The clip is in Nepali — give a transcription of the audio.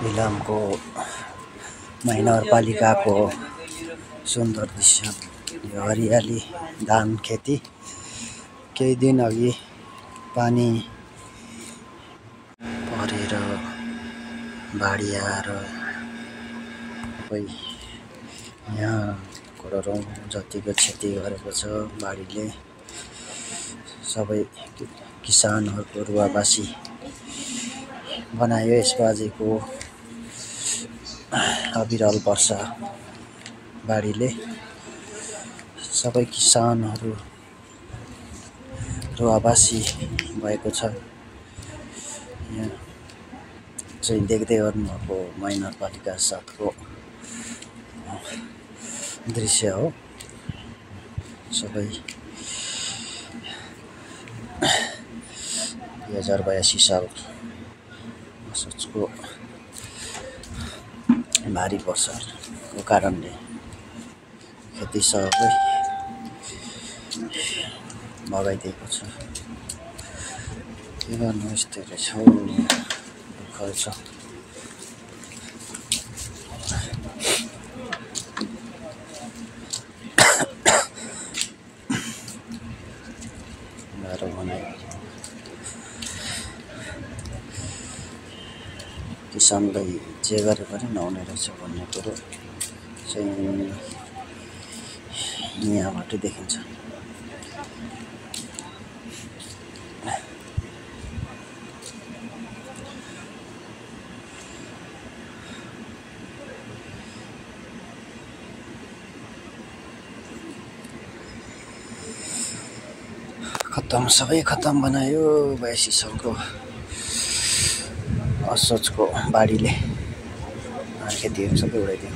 इलामको महानगरपालिकाको सुन्दर दृश्य। यो हरियाली धान खेती। केही दिन अघि पानी परेर बाढी आएर सबै यहाँ करोडौँ जतिको क्षति गरेको छ बाढीले। सबै किसानहरूको रुवाबासी बनायो यसबाजीको अविरल वर्षा बाढीले। सबै किसानहरू रुवाबासी भएको छ। यहाँ चाहिँ देख्दै गर्नुभएको महानगरपालिका साथको दृश्य हो। सबै 2082 साल असोजको भारी वर्षाको कारणले खेती सबै बगाइदिएको छ। के गर्नु, यस्तै रहेछ, दुःख छ। गाह्रो बनायो। किसानलाई जे गरे पनि नहुने रहेछ भन्ने कुरो चाहिँ यहाँबाट देखिन्छ। खत्तम, सबै खत्तम बनायो 82 सालको असोजको बाढीले। खेतीहरू सबै उडाइदियो।